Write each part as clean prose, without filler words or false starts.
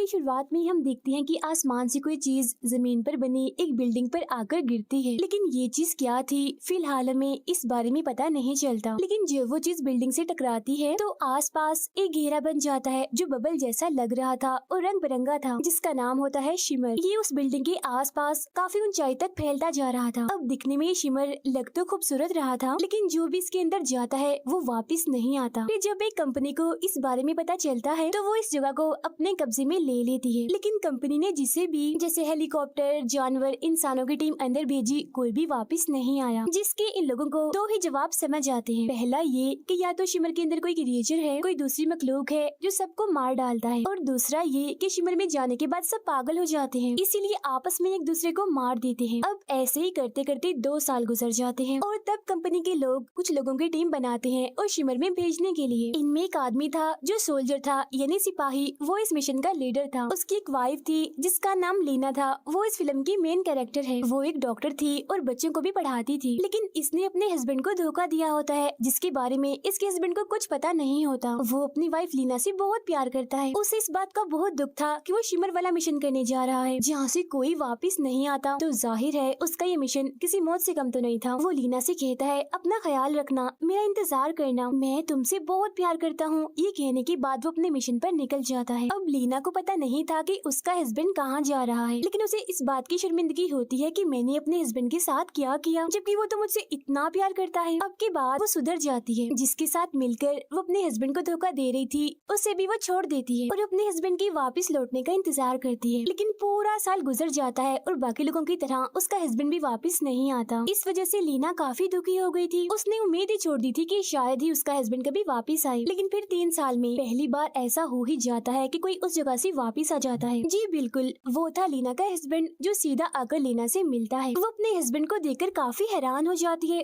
की शुरुआत में हम देखते हैं कि आसमान से कोई चीज जमीन पर बनी एक बिल्डिंग पर आकर गिरती है, लेकिन ये चीज क्या थी फिलहाल हमें इस बारे में पता नहीं चलता। लेकिन जब वो चीज बिल्डिंग से टकराती है तो आसपास एक घेरा बन जाता है जो बबल जैसा लग रहा था और रंग बिरंगा था, जिसका नाम होता है शिमर। ये उस बिल्डिंग के आसपास काफी ऊंचाई तक फैलता जा रहा था। अब दिखने में ये शिमर लग तो खूबसूरत रहा था, लेकिन जो भी इसके अंदर जाता है वो वापस नहीं आता। फिर जब एक कंपनी को इस बारे में पता चलता है तो वो इस जगह को अपने कब्जे में ले लेती है। लेकिन कंपनी ने जिसे भी जैसे हेलीकॉप्टर, जानवर, इंसानों की टीम अंदर भेजी, कोई भी वापस नहीं आया, जिसके इन लोगों को दो ही जवाब समझ आते हैं। पहला ये कि या तो शिमर के अंदर कोई क्रिएचर है, कोई दूसरी मखलूक है जो सबको मार डालता है, और दूसरा ये कि शिमर में जाने के बाद सब पागल हो जाते हैं, इसीलिए आपस में एक दूसरे को मार देते हैं। अब ऐसे ही करते करते 2 साल गुजर जाते हैं और तब कंपनी के लोग कुछ लोगों की टीम बनाते हैं और शिमर में भेजने के लिए। इनमें एक आदमी था जो सोल्जर था, यानी सिपाही, वो इस मिशन का लीडर था। उसकी एक वाइफ थी जिसका नाम लीना था, वो इस फिल्म की मेन कैरेक्टर है। वो एक डॉक्टर थी और बच्चों को भी पढ़ाती थी, लेकिन इसने अपने हस्बैंड को धोखा दिया होता है, जिसके बारे में इसके हस्बैंड को कुछ पता नहीं होता। वो अपनी वाइफ लीना से बहुत प्यार करता है। उसे इस बात का बहुत दुख था कि वो शिमर वाला मिशन करने जा रहा है जहाँ से कोई वापस नहीं आता, तो जाहिर है उसका ये मिशन किसी मौत से कम तो नहीं था। वो लीना से कहता है अपना ख्याल रखना, मेरा इंतजार करना, मैं तुमसे बहुत प्यार करता हूँ। ये कहने के बाद वो अपने मिशन पर निकल जाता है। अब लीना को पता नहीं था कि उसका हस्बैंड कहाँ जा रहा है, लेकिन उसे इस बात की शर्मिंदगी होती है कि मैंने अपने हस्बैंड के साथ क्या किया, जबकि वो तो मुझसे इतना प्यार करता है। अब के बाद वो सुधर जाती है। जिसके साथ मिलकर वो अपने हस्बैंड को धोखा दे रही थी, उसे भी वो छोड़ देती है और अपने हस्बैंड के वापस लौटने का इंतजार करती है। लेकिन पूरा साल गुजर जाता है और बाकी लोगों की तरह उसका हस्बैंड भी वापस नहीं आता। इस वजह से लीना काफी दुखी हो गई थी। उसने उम्मीद ही छोड़ दी थी कि शायद ही उसका हस्बैंड कभी वापस आए। लेकिन फिर 3 साल में पहली बार ऐसा हो ही जाता है कि कोई उस जगह से वापस आ जाता है। जी बिल्कुल, वो था लीना का हस्बैंड जो सीधा आकर लीना से मिलता है। वो अपने हस्बैंड को देखकर काफी हैरान हो जाती है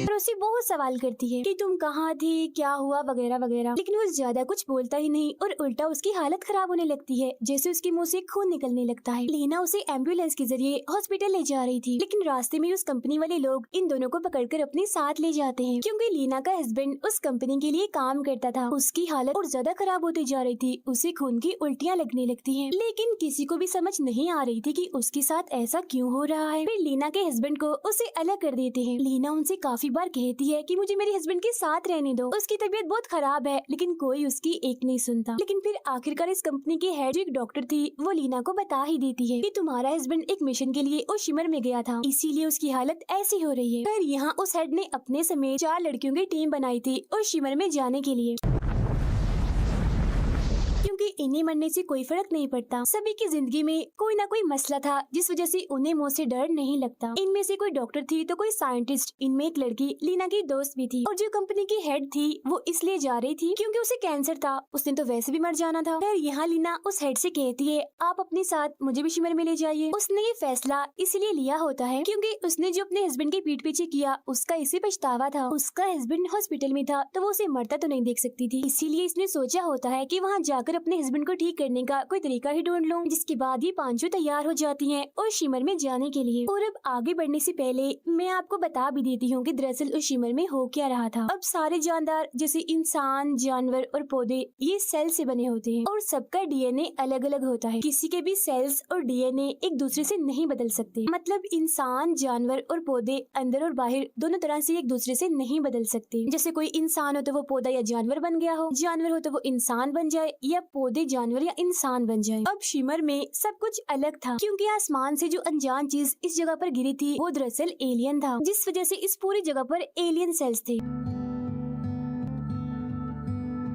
और उससे बहुत सवाल करती है कि तुम कहाँ थी, क्या हुआ, वगैरह वगैरह। लेकिन वो ज्यादा कुछ बोलता ही नहीं और उल्टा उसकी हालत खराब होने लगती है, जैसे उसके मुंह से खून निकलने लगता है। लीना उसे एम्बुलेंस के जरिए हॉस्पिटल ले जा रही थी, लेकिन रास्ते में उस कंपनी वाले लोग इन दोनों को पकड़कर अपने साथ ले जाते हैं, क्योंकि लीना का हस्बैंड उस कंपनी के लिए काम करता था। उसकी हालत और ज्यादा खराब होती जा रही थी, उसे खून की उल्टियाँ लगने लगती है, लेकिन किसी को भी समझ नहीं आ रही थी कि उसके साथ ऐसा क्यों हो रहा है। फिर लीना के हस्बैंड को उसे अलग कर देते हैं। लीना उनसे काफी बार कहती है कि मुझे मेरे हस्बैंड के साथ रहने दो, उसकी तबीयत बहुत खराब है, लेकिन कोई उसकी एक नहीं सुनता। लेकिन फिर आखिरकार इस कंपनी के हेड जो एक डॉक्टर थी, वो लीना को बता ही देती है कि तुम्हारा हस्बैंड एक मिशन के लिए उस शिमर में गया था, इसीलिए उसकी हालत ऐसी हो रही है। फिर यहाँ उस हेड ने अपने समेत 4 लड़कियों की टीम बनाई थी उस शिमर में जाने के लिए, क्योंकि इन्हें मरने से कोई फर्क नहीं पड़ता। सभी की जिंदगी में कोई ना कोई मसला था जिस वजह से उन्हें मौत से डर नहीं लगता। इनमें से कोई डॉक्टर थी तो कोई साइंटिस्ट। इनमें एक लड़की लीना की दोस्त भी थी, और जो कंपनी की हेड थी वो इसलिए जा रही थी क्योंकि उसे कैंसर था, उसने तो वैसे भी मर जाना था। फिर यहाँ लीना उस हेड से कहती है आप अपने साथ मुझे भी शिमर में ले जाइए। उसने ये फैसला इसलिए लिया होता है क्योंकि उसने जो अपने हस्बैंड की पीठ पीछे किया उसका इसे पछतावा था। उसका हस्बैंड हॉस्पिटल में था तो वो उसे मरता तो नहीं देख सकती थी, इसीलिए इसने सोचा होता है कि वहाँ जाकर अपने हस्बैंड को ठीक करने का कोई तरीका ही ढूंढ लूं। जिसके बाद ये पांचों तैयार हो जाती हैं और शिमर में जाने के लिए। और अब आगे बढ़ने से पहले मैं आपको बता भी देती हूँ कि दरअसल उस शिमर में हो क्या रहा था। अब सारे जानदार जैसे इंसान, जानवर और पौधे ये सेल से बने होते हैं और सबका डीएनए अलग अलग होता है। किसी के भी सेल्स और डीएनए एक दूसरे से नहीं बदल सकते। मतलब इंसान, जानवर और पौधे अंदर और बाहर दोनों तरह से एक दूसरे से नहीं बदल सकते। जैसे कोई इंसान हो तो वो पौधा या जानवर बन गया हो, जानवर हो तो वो इंसान बन जाए, या पौधे जानवर या इंसान बन जाए। अब शिमर में सब कुछ अलग था क्योंकि आसमान से जो अनजान चीज इस जगह पर गिरी थी वो दरअसल एलियन था, जिस वजह से इस पूरी जगह पर एलियन सेल्स थे।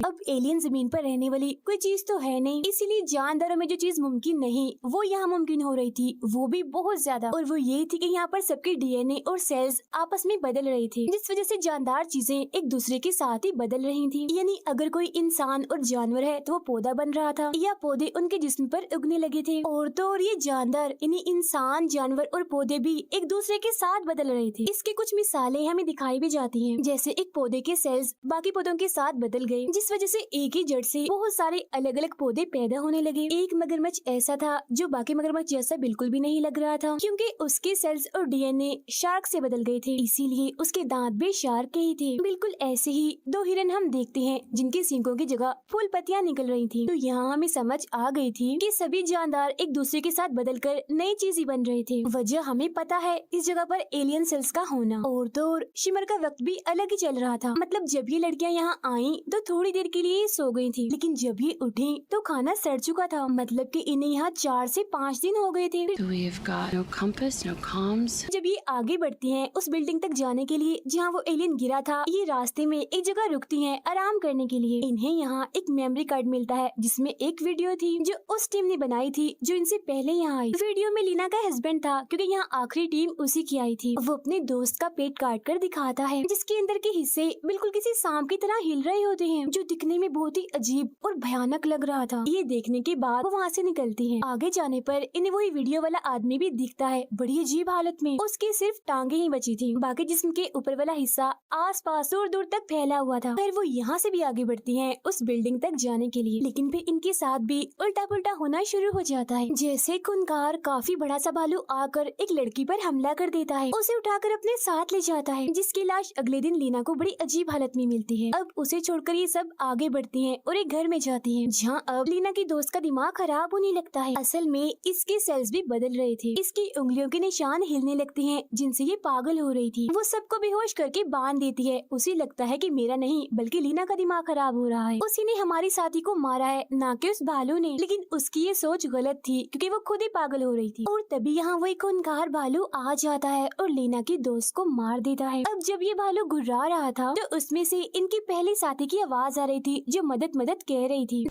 अब एलियन जमीन पर रहने वाली कोई चीज तो है नहीं, इसीलिए जानदारों में जो चीज मुमकिन नहीं वो यहाँ मुमकिन हो रही थी, वो भी बहुत ज्यादा। और वो ये थी कि यहाँ पर सबके डीएनए और सेल्स आपस में बदल रहे थे, जिस वजह से जानदार चीजें एक दूसरे के साथ ही बदल रही थी। यानी अगर कोई इंसान और जानवर है तो वो पौधा बन रहा था, या पौधे उनके जिस्म पर उगने लगे थे। और तो और ये जानदार यानी इंसान, जानवर और पौधे भी एक दूसरे के साथ बदल रहे थे। इसकी कुछ मिसालें हमें दिखाई भी जाती है, जैसे एक पौधे के सेल्स बाकी पौधों के साथ बदल गए, जिस वजह से एक ही जड़ से बहुत सारे अलग अलग पौधे पैदा होने लगे। एक मगरमच्छ ऐसा था जो बाकी मगरमच्छ जैसा बिल्कुल भी नहीं लग रहा था, क्योंकि उसके सेल्स और डीएनए शार्क से बदल गए थे, इसीलिए उसके दांत भी शार्क के ही थे। बिल्कुल ऐसे ही दो हिरन हम देखते हैं जिनके सींगों की जगह फूल पत्तियां निकल रही थी। तो यहाँ हमें समझ आ गई थी कि सभी जानदार एक दूसरे के साथ बदलकर नई चीज बन रहे थे। वजह हमें पता है इस जगह पर एलियन सेल्स का होना। और तो और शिमर का वक्त भी अलग ही चल रहा था। मतलब जब ये लड़कियां यहाँ आई तो थोड़ी देर के लिए सो गई थी, लेकिन जब ये उठी तो खाना सड़ चुका था। मतलब कि इन्हें यहाँ 4 से 5 दिन हो गए थे। We've got no compass, no comms. जब ये आगे बढ़ती हैं उस बिल्डिंग तक जाने के लिए जहाँ वो एलियन गिरा था, ये रास्ते में एक जगह रुकती हैं आराम करने के लिए। इन्हें यहाँ एक मेमोरी कार्ड मिलता है जिसमें एक वीडियो थी जो उस टीम ने बनाई थी जो इनसे पहले यहाँ आई। वीडियो में लीना का हस्बैंड था, क्योंकि यहाँ आखिरी टीम उसी की आई थी। वो अपने दोस्त का पेट काट कर दिखाता है, जिसके अंदर के हिस्से बिल्कुल किसी सांप की तरह हिल रहे होते हैं, जो दिखने में बहुत ही अजीब और भयानक लग रहा था। ये देखने के बाद वो वहाँ से निकलती हैं। आगे जाने पर इन्हें वही वीडियो वाला आदमी भी दिखता है, बड़ी अजीब हालत में। उसकी सिर्फ टांगे ही बची थी, बाकी जिस्म के ऊपर वाला हिस्सा आस पास दूर दूर तक फैला हुआ था। फिर वो यहाँ से भी आगे बढ़ती हैं उस बिल्डिंग तक जाने के लिए, लेकिन फिर इनके साथ भी उल्टा पुल्टा होना शुरू हो जाता है। जैसे खूंखार काफी बड़ा सा भालू आकर एक लड़की पर हमला कर देता है, उसे उठाकर अपने साथ ले जाता है, जिसकी लाश अगले दिन लीना को बड़ी अजीब हालत में मिलती है। अब उसे छोड़कर ये सब आगे बढ़ती हैं और एक घर में जाती हैं, जहाँ अब लीना की दोस्त का दिमाग खराब होने लगता है। असल में इसके सेल्स भी बदल रहे थे, इसकी उंगलियों के निशान हिलने लगते हैं जिनसे ये पागल हो रही थी। वो सबको बेहोश करके बांध देती है। उसे लगता है कि मेरा नहीं बल्कि लीना का दिमाग खराब हो रहा है, उसी ने हमारी साथी को मारा है, ना कि उस भालू ने। लेकिन उसकी ये सोच गलत थी, क्योंकि वो खुद ही पागल हो रही थी। और तभी यहाँ वही खूंखार भालू आ जाता है और लीना की दोस्त को मार देता है। अब जब ये भालू घुर्रा रहा था तो उसमें से इनकी पहली साथी की आवाज आ रही थी, जो मदद मदद कह रही थी।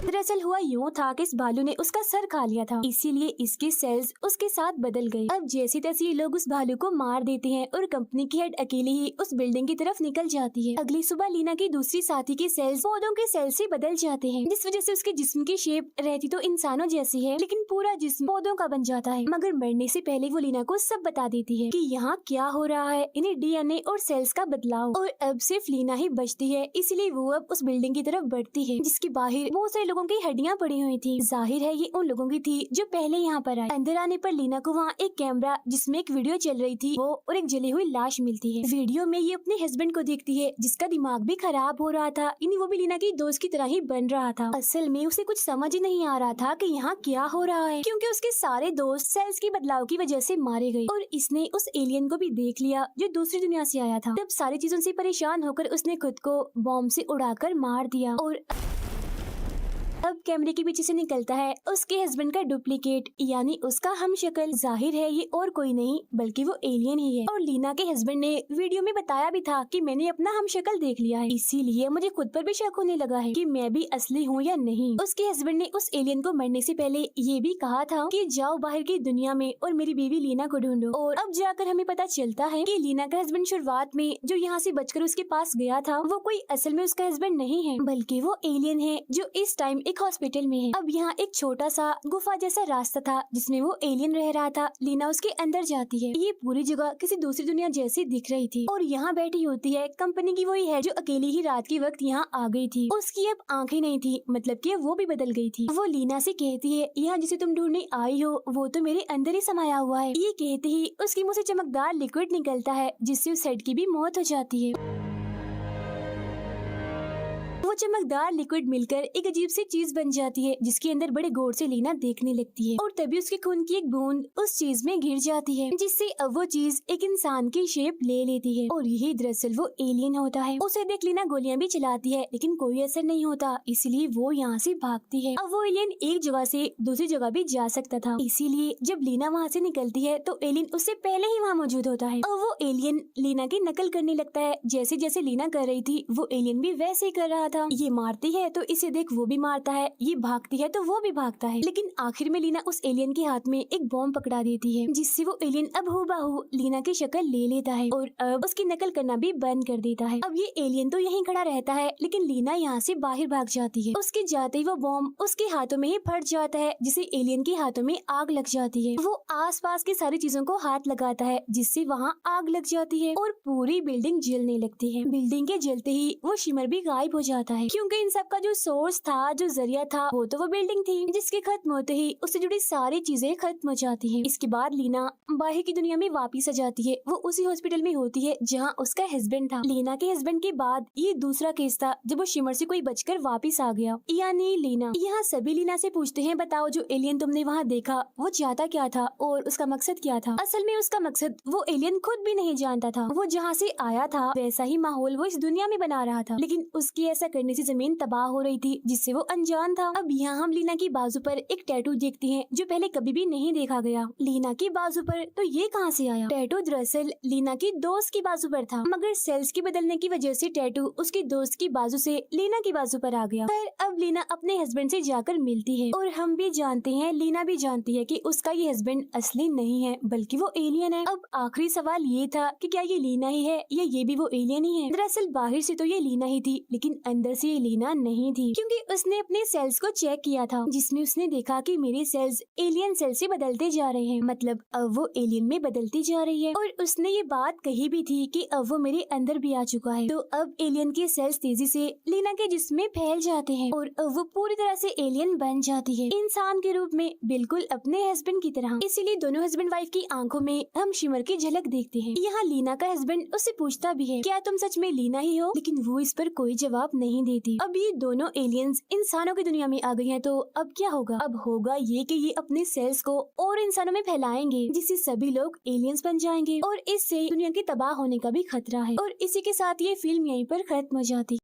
दरअसल हुआ यूँ था कि इस भालू ने उसका सर खा लिया था, इसीलिए इसके सेल्स उसके साथ बदल गए। अब जैसी तैसी ये लोग उस भालू को मार देते हैं और कंपनी की हेड अकेले ही उस बिल्डिंग की तरफ निकल जाती है। अगली सुबह लीना की दूसरी साथी के सेल्स पौधों के सेल्स से बदल जाते हैं, जिस वजह से उसके जिस्म की शेप रहती तो इंसानों जैसी है, लेकिन पूरा जिस्म पौधों का बन जाता है। मगर मरने से पहले वो लीना को सब बता देती है कि यहाँ क्या हो रहा है, इन्हें डीएनए और सेल्स का बदलाव। और अब सिर्फ लीना ही बचती है, इसलिए वो अब उस बिल्डिंग की तरफ बढ़ती है, जिसके बाहर बहुत सारे लोगों की हड्डियां पड़ी हुई थी। जाहिर है ये उन लोगों की थी जो पहले यहाँ पर आए। अंदर आने पर लीना को वहाँ एक कैमरा जिसमें एक वीडियो चल रही थी वो और एक जली हुई लाश मिलती है। वीडियो में ये अपने हस्बैंड को देखती है, जिसका दिमाग भी खराब हो रहा था, यानी वो भी लीना की दोस्त की तरह ही बन रहा था। असल में उसे कुछ समझ ही नहीं आ रहा था कि यहाँ क्या हो रहा है, क्योंकि उसके सारे दोस्त सेल्स की बदलाव की वजह से मारे गए और इसने उस एलियन को भी देख लिया जो दूसरी दुनिया से आया था। तब सारी चीजों से परेशान होकर उसने खुद को बॉम्ब से उड़ाकर मार दिया। और अब कैमरे के पीछे से निकलता है उसके हस्बैंड का डुप्लीकेट, यानी उसका हमशक्ल। जाहिर है ये और कोई नहीं बल्कि वो एलियन ही है। और लीना के हस्बैंड ने वीडियो में बताया भी था कि मैंने अपना हमशक्ल देख लिया है, इसीलिए मुझे खुद पर भी शक होने लगा है कि मैं भी असली हूँ या नहीं। उसके हस्बैंड ने उस एलियन को मरने से पहले ये भी कहा था कि जाओ बाहर की दुनिया में और मेरी बीवी लीना को ढूंढो। और अब जाकर हमें पता चलता है कि लीना का हस्बैंड शुरुआत में जो यहाँ से बचकर उसके पास गया था, वो कोई असल में उसका हस्बैंड नहीं है, बल्कि वो एलियन है जो इस टाइम एक हॉस्पिटल में है। अब यहाँ एक छोटा सा गुफा जैसा रास्ता था जिसमें वो एलियन रह रहा था। लीना उसके अंदर जाती है। ये पूरी जगह किसी दूसरी दुनिया जैसी दिख रही थी और यहाँ बैठी होती है कंपनी की वही है जो अकेली ही रात के वक्त यहाँ आ गई थी। उसकी अब आंखें नहीं थी, मतलब कि वो भी बदल गई थी। वो लीना से कहती है यहाँ जिसे तुम ढूंढने आई हो वो तो मेरे अंदर ही समाया हुआ है। ये कहते ही उसकी मुंह से चमकदार लिक्विड निकलता है जिससे उस हेड की भी मौत हो जाती है। वो चमकदार लिक्विड मिलकर एक अजीब सी चीज बन जाती है जिसके अंदर बड़े गौर से लीना देखने लगती है और तभी उसके खून की एक बूंद उस चीज में गिर जाती है, जिससे अब वो चीज एक इंसान की शेप ले लेती है और यही दरअसल वो एलियन होता है। उसे देख लीना गोलियां भी चलाती है लेकिन कोई असर नहीं होता, इसलिए वो यहाँ से भागती है। अब वो एलियन एक जगह से दूसरी जगह भी जा सकता था, इसीलिए जब लीना वहाँ से निकलती है तो एलियन उससे पहले ही वहाँ मौजूद होता है और वो एलियन लीना की नकल करने लगता है। जैसे जैसे लीना कर रही थी वो एलियन भी वैसे ही कर रहा था। था, ये मारती है तो इसे देख वो भी मारता है, ये भागती है तो वो भी भागता है। लेकिन आखिर में लीना उस एलियन के हाथ में एक बॉम्ब पकड़ा देती है, जिससे वो एलियन अब हूबहू लीना की शक्ल ले लेता है और अब उसकी नकल करना भी बंद कर देता है। अब ये एलियन तो यहीं खड़ा रहता है, लेकिन लीना यहाँ से बाहर भाग जाती है। उसके जाते ही वो बॉम्ब उसके हाथों में ही फट जाता है, जिससे एलियन के हाथों में आग लग जाती है। वो आसपास की सारी चीजों को हाथ लगाता है, जिससे वहाँ आग लग जाती है और पूरी बिल्डिंग जलने लगती है। बिल्डिंग के जलते ही वो शिमर भी गायब हो जाता है, क्योंकि इन सब का जो सोर्स था, जो जरिया था, वो तो वो बिल्डिंग थी, जिसके खत्म होते ही उससे जुड़ी सारी चीजें खत्म हो जाती हैं। इसके बाद लीना बाहर की दुनिया में वापस आ जाती है। वो उसी हॉस्पिटल में होती है जहाँ उसका हस्बैंड था। लीना के हस्बैंड के बाद ये दूसरा केस था जब वो शिमर से कोई बचकर वापस आ गया, यानी लीना। यहाँ सभी लीना से पूछते हैं, बताओ जो एलियन तुमने वहाँ देखा वो चाहता क्या था और उसका मकसद क्या था। असल में उसका मकसद वो एलियन खुद भी नहीं जानता था। वो जहाँ से आया था वैसा ही माहौल वो इस दुनिया में बना रहा था, लेकिन उसके ऐसा करने से जमीन तबाह हो रही थी, जिससे वो अनजान था। अब यहाँ हम लीना की बाजू पर एक टैटू देखते हैं जो पहले कभी भी नहीं देखा गया। लीना की बाजू पर तो ये कहाँ से आया? टैटू दरअसल लीना की दोस्त की बाजू पर था, मगर सेल्स के बदलने की वजह से टैटू उसकी दोस्त की बाजू से लीना की बाजू पर आ गया। पर अब लीना अपने हस्बैंड से जाकर मिलती है और हम भी जानते हैं, लीना भी जानती है कि उसका ये हस्बैंड असली नहीं है बल्कि वो एलियन है। अब आखिरी सवाल ये था कि क्या ये लीना ही है या ये भी वो एलियन ही है। दरअसल बाहर से तो ये लीना ही थी, लेकिन अंदर से ये लीना नहीं थी, क्योंकि उसने अपने सेल्स को चेक किया था, जिसमें उसने देखा कि मेरे सेल्स एलियन सेल से बदलते जा रहे हैं, मतलब अब वो एलियन में बदलती जा रही है। और उसने ये बात कही भी थी कि अब वो मेरे अंदर भी आ चुका है। तो अब एलियन के सेल्स तेजी से लीना के जिस्म में फैल जाते हैं और अब वो पूरी तरह से एलियन बन जाती है, इंसान के रूप में, बिल्कुल अपने हस्बैंड की तरह। इसीलिए दोनों हस्बैंड वाइफ की आंखों में हम शिमर की झलक देखते हैं। यहाँ लीना का हस्बैंड उससे पूछता भी है, क्या तुम सच में लीना ही हो? लेकिन वो इस पर कोई जवाब नहीं देती। अब ये दोनों एलियंस इंसानों की दुनिया में आ गई हैं, तो अब क्या होगा? अब होगा ये कि ये अपने सेल्स को और इंसानों में फैलाएंगे, जिससे सभी लोग एलियंस बन जाएंगे और इससे दुनिया के तबाह होने का भी खतरा है। और इसी के साथ ये फिल्म यहीं पर खत्म हो जाती है।